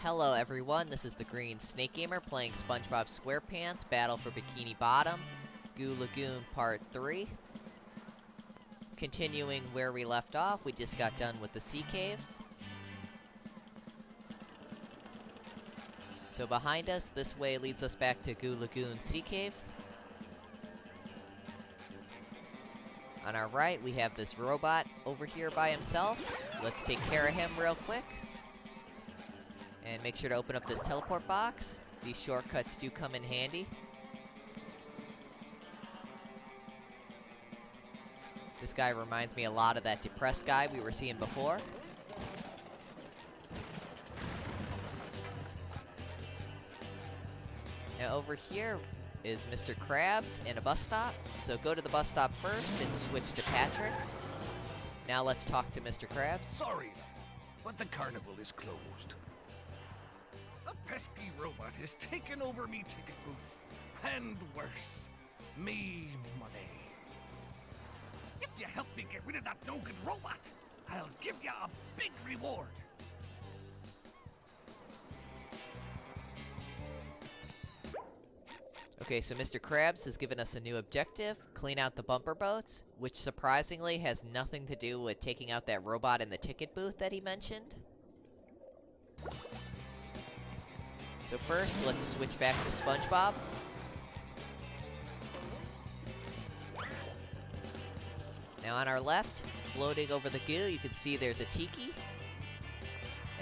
Hello everyone, this is the Green Snake Gamer playing Spongebob Squarepants Battle for Bikini Bottom, Goo Lagoon Part 3. Continuing where we left off, we just got done with the sea caves. So behind us, this way leads us back to Goo Lagoon Sea Caves. On our right, we have this robot over here by himself. Let's take care of him real quick. And make sure to open up this teleport box. These shortcuts do come in handy. This guy reminds me a lot of that depressed guy we were seeing before. Now over here is Mr. Krabs and a bus stop. So go to the bus stop first and switch to Patrick. Now let's talk to Mr. Krabs. Sorry, but the carnival is closed. The pesky robot has taken over me ticket booth. And worse, me money. If you help me get rid of that no-good robot, I'll give you a big reward. Okay, so Mr. Krabs has given us a new objective, clean out the bumper boats, which surprisingly has nothing to do with taking out that robot in the ticket booth that he mentioned. So first, let's switch back to Spongebob. Now on our left, floating over the goo, you can see there's a tiki.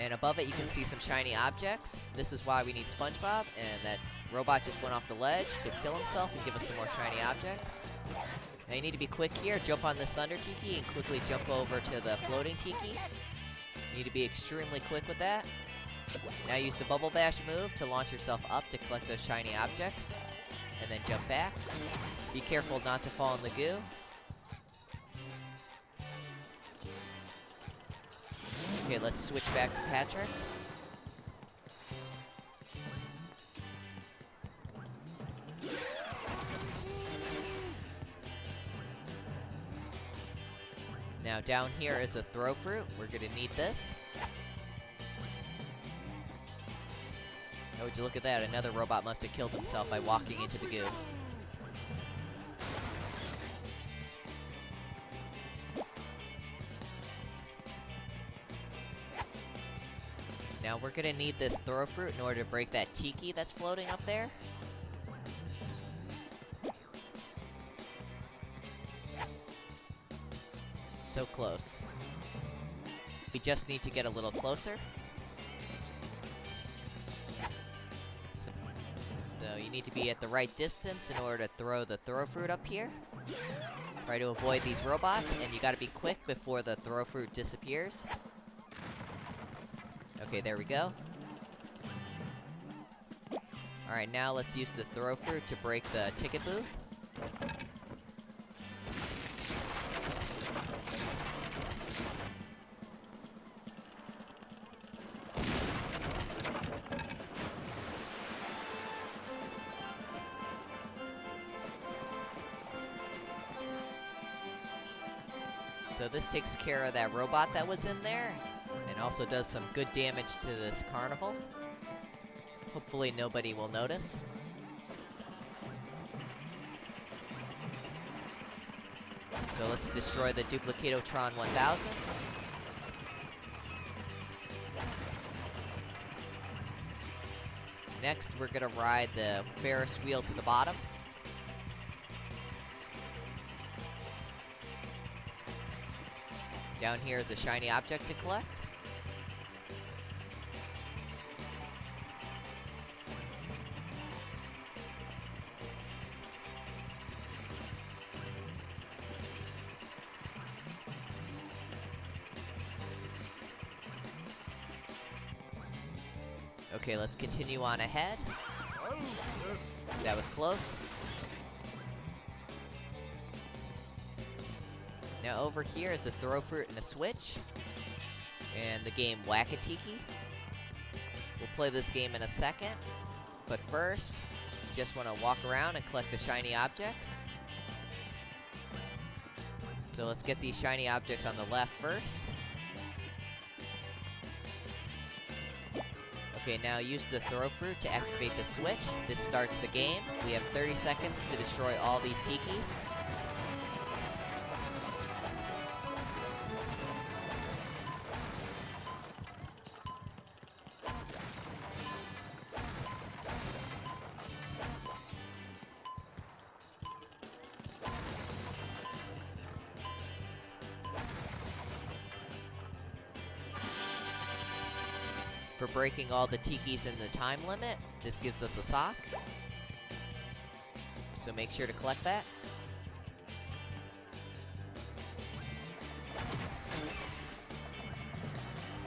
And above it, you can see some shiny objects. This is why we need Spongebob, and that robot just went off the ledge to kill himself and give us some more shiny objects. Now you need to be quick here, jump on this thunder tiki and quickly jump over to the floating tiki. You need to be extremely quick with that. Now use the Bubble Bash move to launch yourself up to collect those shiny objects. And then jump back. Be careful not to fall in the goo. Okay, let's switch back to Patrick. Now down here is a throw fruit. We're gonna need this. Oh, would you look at that? Another robot must have killed himself by walking into the goo. Now we're gonna need this throw fruit in order to break that tiki that's floating up there. So close. We just need to get a little closer. So you need to be at the right distance in order to throw the throw fruit up here. Try to avoid these robots, and you gotta be quick before the throw fruit disappears. Okay, there we go. Alright, now let's use the throw fruit to break the ticket booth. So this takes care of that robot that was in there, and also does some good damage to this carnival. Hopefully nobody will notice. So let's destroy the Duplicatotron 1000. Next, we're gonna ride the Ferris wheel to the bottom. Down here is a shiny object to collect. Okay, let's continue on ahead. That was close. Now over here is a throw fruit and a switch. And the game Whack-A-Tiki. We'll play this game in a second. But first, just want to walk around and collect the shiny objects. So let's get these shiny objects on the left first. Okay, now use the throw fruit to activate the switch. This starts the game. We have 30 seconds to destroy all these tikis. For breaking all the tikis in the time limit, this gives us a sock. So make sure to collect that.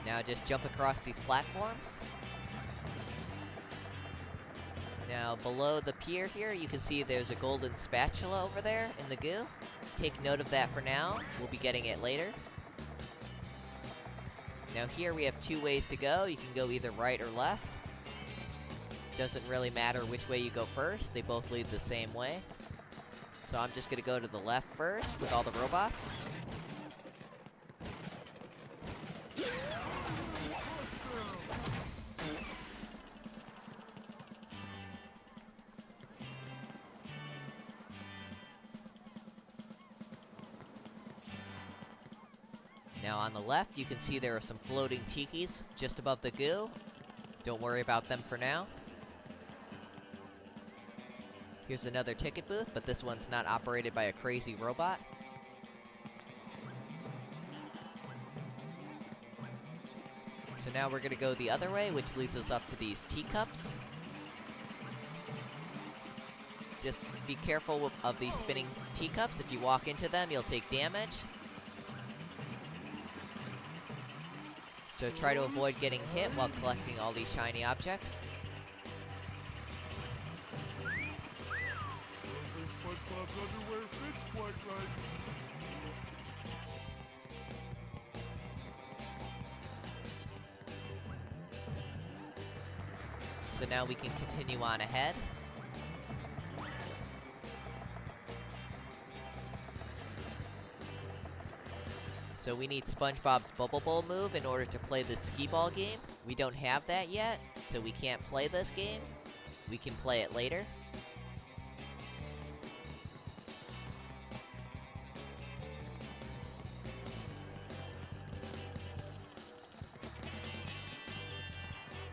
Now just jump across these platforms. Now below the pier here, you can see there's a golden spatula over there in the goo. Take note of that for now. We'll be getting it later. Now here we have two ways to go. You can go either right or left. Doesn't really matter which way you go first. They both lead the same way. So I'm just gonna go to the left first with all the robots. Now on the left, you can see there are some floating tikis just above the goo. Don't worry about them for now. Here's another ticket booth, but this one's not operated by a crazy robot. So now we're gonna go the other way, which leads us up to these teacups. Just be careful of these spinning teacups. If you walk into them, you'll take damage. So try to avoid getting hit while collecting all these shiny objects. SpongeBob's underwear fits quite right. So now we can continue on ahead. So we need SpongeBob's Bubble Bowl move in order to play the skee ball game. We don't have that yet, so we can't play this game. We can play it later.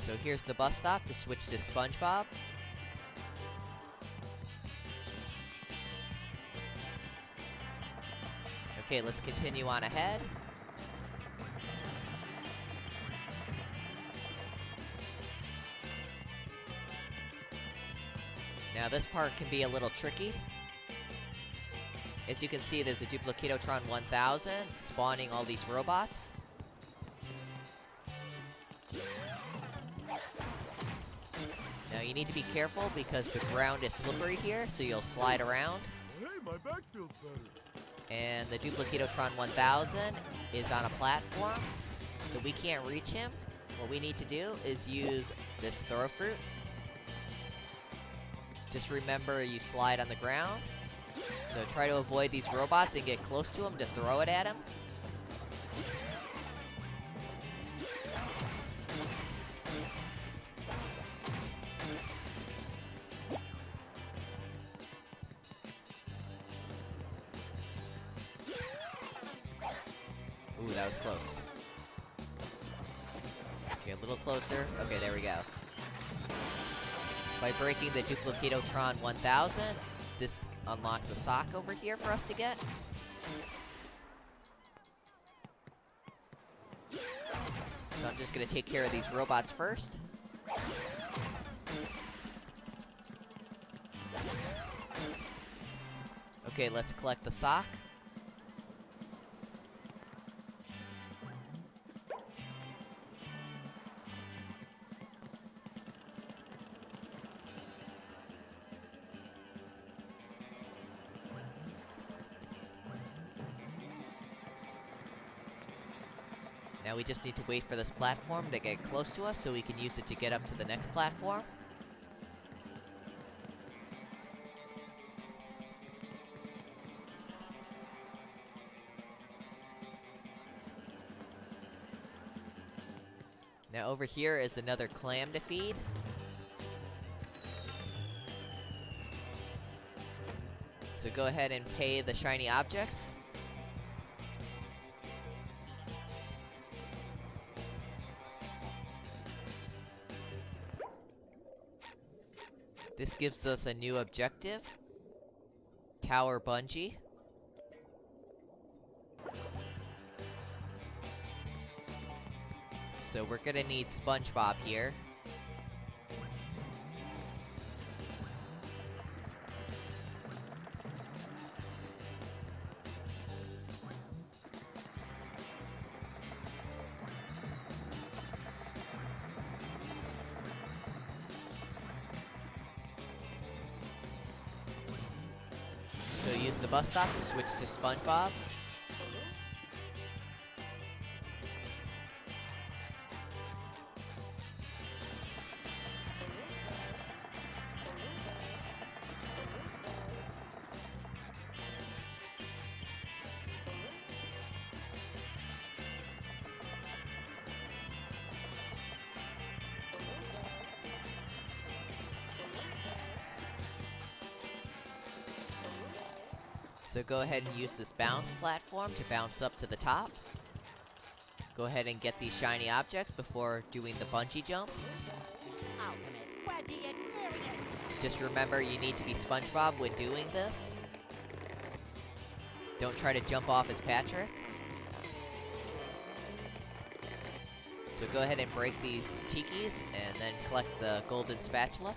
So here's the bus stop to switch to Spongebob. Okay, let's continue on ahead. Now this part can be a little tricky. As you can see, there's a Duplicatotron 1000 spawning all these robots. Now you need to be careful because the ground is slippery here, so you'll slide around. Hey, my back feels better. And the Duplicatotron 1000 is on a platform, so we can't reach him. What we need to do is use this throw fruit. Just remember you slide on the ground. So try to avoid these robots and get close to them to throw it at him. Ooh, that was close. Okay, a little closer. Okay, there we go. By breaking the Duplicatotron 1000, this unlocks a sock over here for us to get. So I'm just gonna take care of these robots first. Okay, let's collect the sock. Now we just need to wait for this platform to get close to us so we can use it to get up to the next platform. Now over here is another clam to feed. So go ahead and pay the shiny objects. This gives us a new objective. Tower bungee. So we're gonna need Spongebob here. So use the bus stop to switch to Spongebob. So go ahead and use this bounce platform to bounce up to the top. Go ahead and get these shiny objects before doing the bungee jump. Ultimate wedgie experience. Just remember you need to be Spongebob when doing this. Don't try to jump off as Patrick. So go ahead and break these tikis and then collect the golden spatula.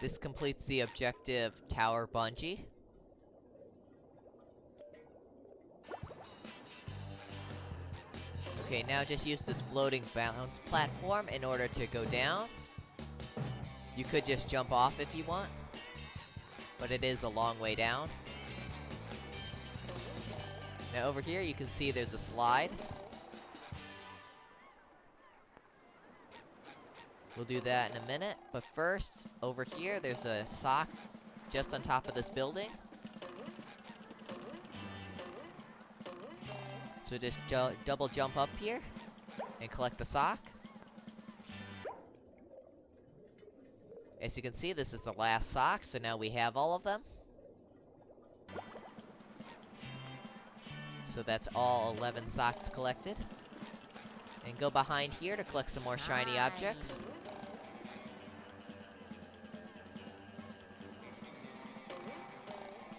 This completes the objective Tower Bungee. Okay, now just use this floating bounce platform in order to go down. You could just jump off if you want, but it is a long way down. Now over here you can see there's a slide. We'll do that in a minute, but first, over here, there's a sock just on top of this building. So just double jump up here and collect the sock. As you can see, this is the last sock, so now we have all of them. So that's all 11 socks collected. And go behind here to collect some more shiny objects.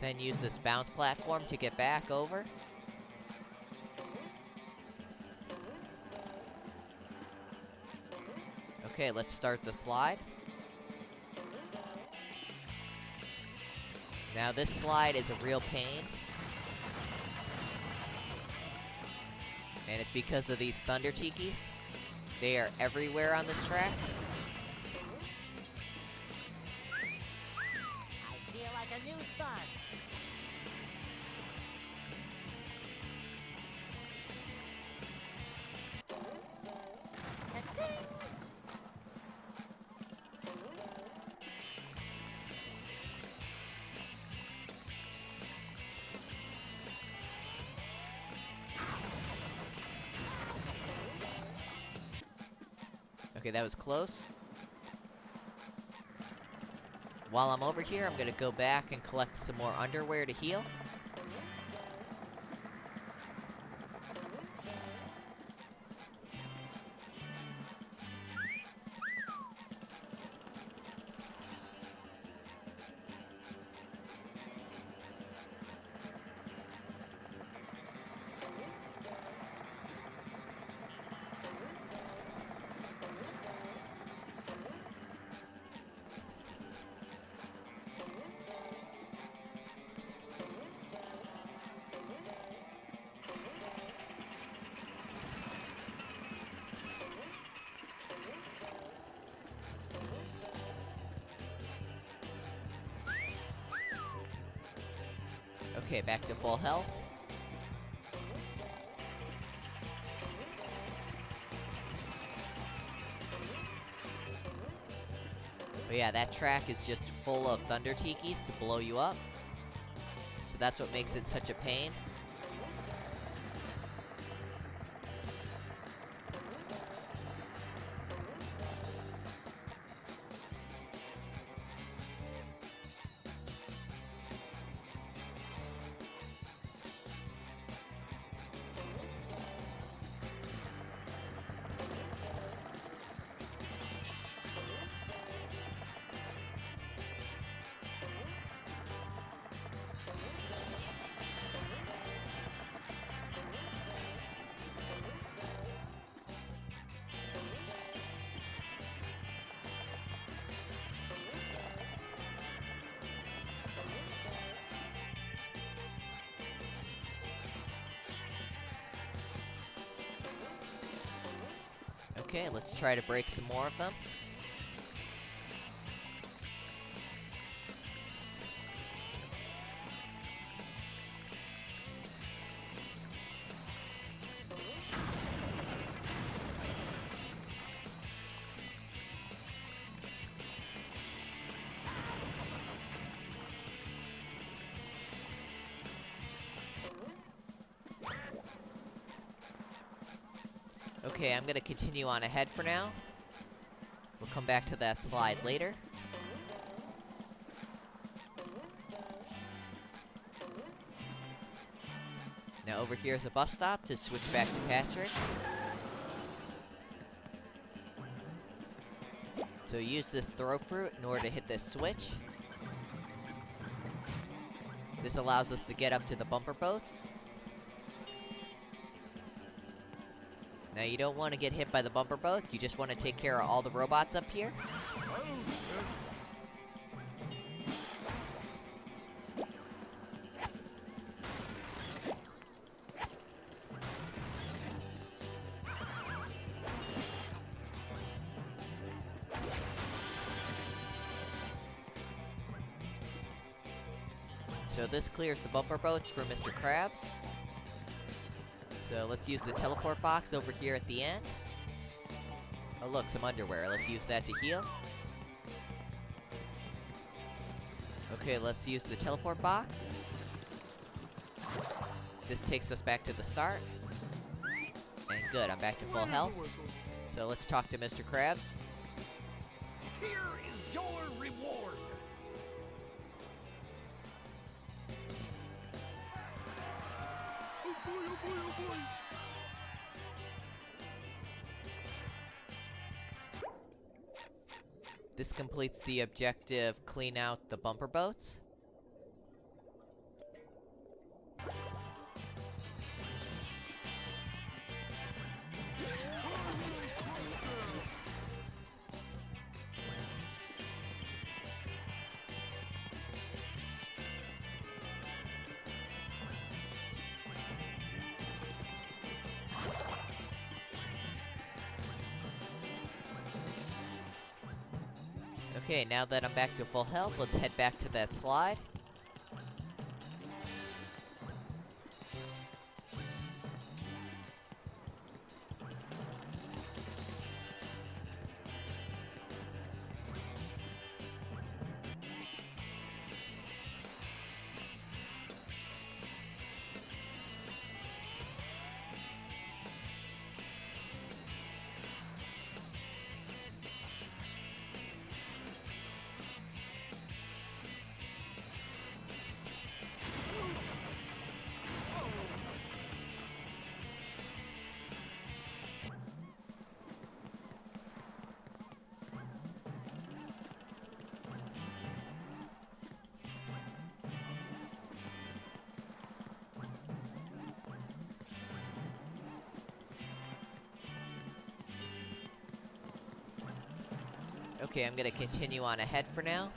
Then use this bounce platform to get back over. Okay, let's start the slide. Now this slide is a real pain. And it's because of these thunder tikis. They are everywhere on this track. I feel like a new sponge. Ta-ching! Okay, that was close. While I'm over here, I'm gonna go back and collect some more underwear to heal. Okay, back to full health. But yeah, that track is just full of thunder tikis to blow you up. So that's what makes it such a pain. Okay, let's try to break some more of them. Okay, I'm gonna continue on ahead for now. We'll come back to that slide later. Now over here is a bus stop to switch back to Patrick. So use this throw fruit in order to hit this switch. This allows us to get up to the bumper boats. Now you don't want to get hit by the bumper boats, you just want to take care of all the robots up here. So this clears the bumper boats for Mr. Krabs. So let's use the teleport box over here at the end. Oh look, some underwear. Let's use that to heal. Okay, let's use the teleport box. This takes us back to the start. And good, I'm back to full health. So let's talk to Mr. Krabs. Here is your reward. Oh boy, oh boy, oh boy. This completes the objective, clean out the bumper boats. Okay, now that I'm back to full health, let's head back to that slide. Okay, I'm gonna continue on ahead for now.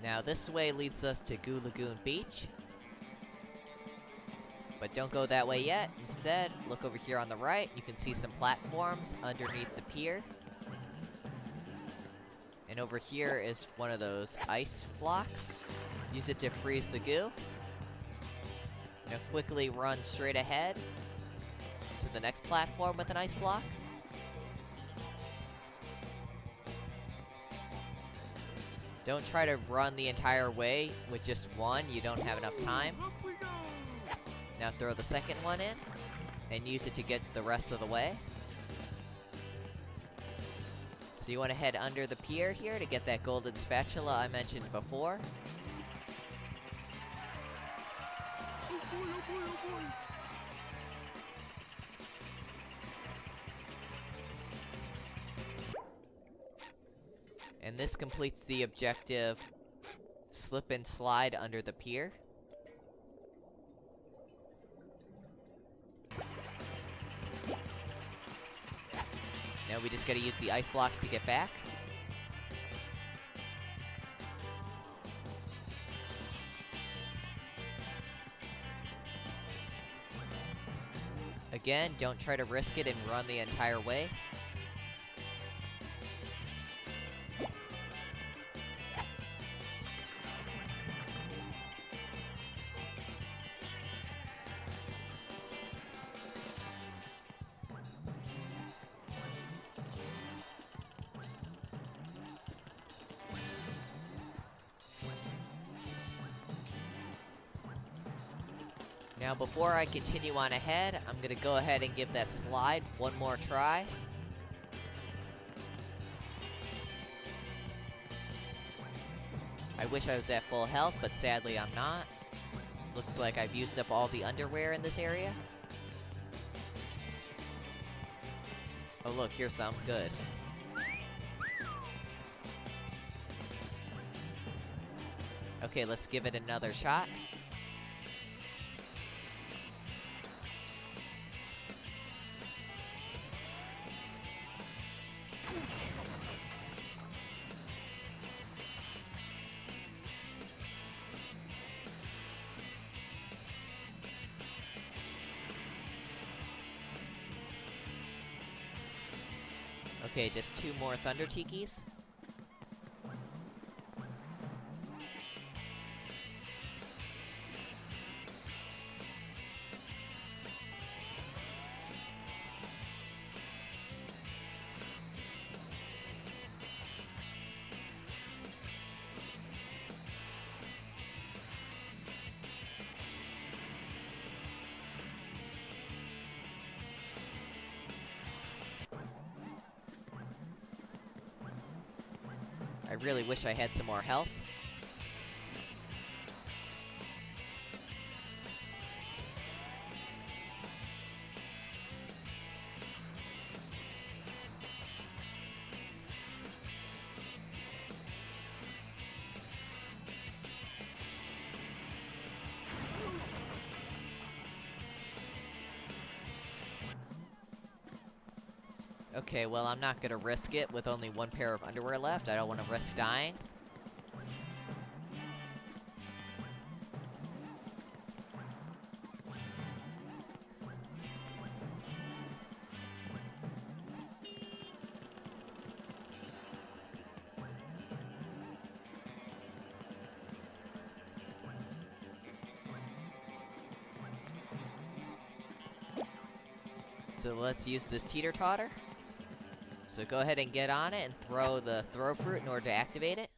Now this way leads us to Lagoon Beach. But don't go that way yet. Instead, look over here on the right. You can see some platforms underneath the pier. In And over here is one of those ice blocks. Use it to freeze the goo. Now quickly run straight ahead to the next platform with an ice block. Don't try to run the entire way with just one, you don't have enough time. Now throw the second one in, and use it to get the rest of the way. So you want to head under the pier here to get that golden spatula I mentioned before. And this completes the objective, slip and slide under the pier. Now we just gotta use the ice blocks to get back. Again, don't try to risk it and run the entire way. Now before I continue on ahead, I'm gonna go ahead and give that slide one more try. I wish I was at full health, but sadly I'm not. Looks like I've used up all the underwear in this area. Oh look, here's some. Good. Okay, let's give it another shot. Okay, just 2 more Thunder Tikis. I really wish I had some more health. Okay, well, I'm not gonna risk it with only 1 pair of underwear left. I don't want to risk dying. So let's use this teeter-totter. So go ahead and get on it and throw the throw fruit in order to activate it.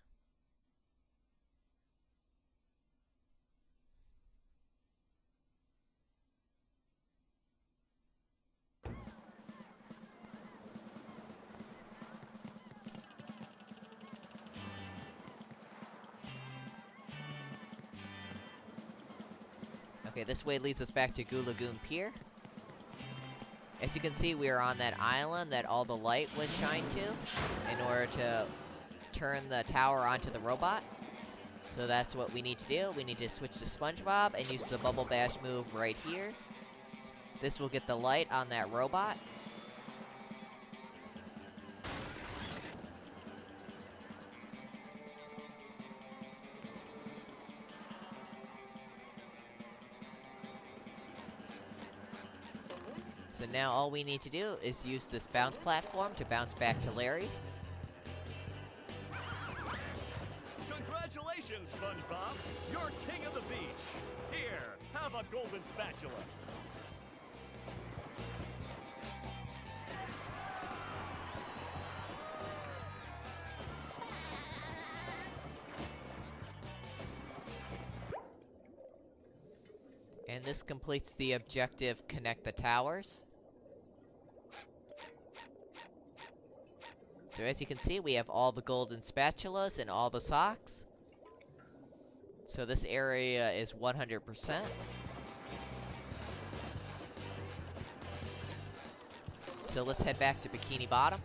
Okay, this way leads us back to Lagoon Pier. As you can see, we are on that island that all the light was shined to in order to turn the tower onto the robot. So that's what we need to do. We need to switch to Spongebob and use the Bubble Bash move right here. This will get the light on that robot. So now all we need to do is use this bounce platform to bounce back to Larry. in, Spongebob. You're king of the beach. Here, have a golden spatula. And this completes the objective, connect the towers. So as you can see, we have all the golden spatulas and all the socks. So this area is 100%. So let's head back to Bikini Bottom.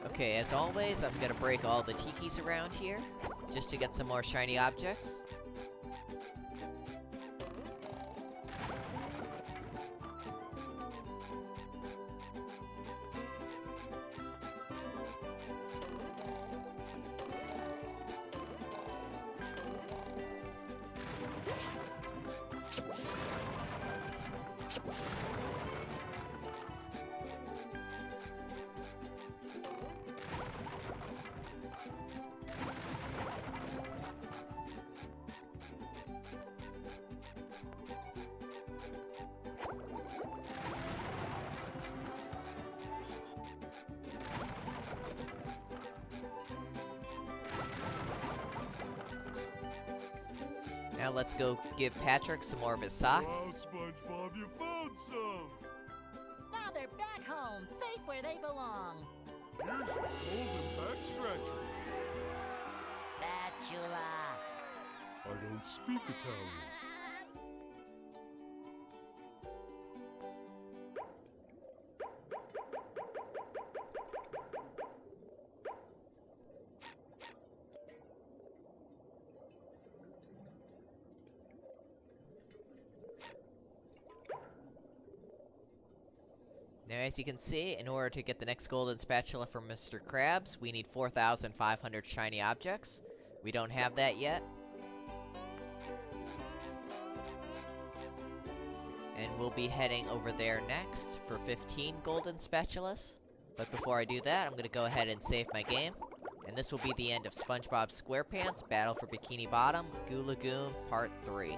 Okay, as always, I'm gonna break all the tikis around here, just to get some more shiny objects. Now let's go give Patrick some more of his socks. Wow, SpongeBob, you found some! Now they're back home, safe where they belong. Here's your golden back scratcher. Spatula. I don't speak Italian. Now, as you can see, in order to get the next golden spatula from Mr. Krabs, we need 4,500 shiny objects. We don't have that yet. And we'll be heading over there next for 15 golden spatulas. But before I do that, I'm gonna go ahead and save my game. And this will be the end of SpongeBob SquarePants Battle for Bikini Bottom, Lagoon Part 3.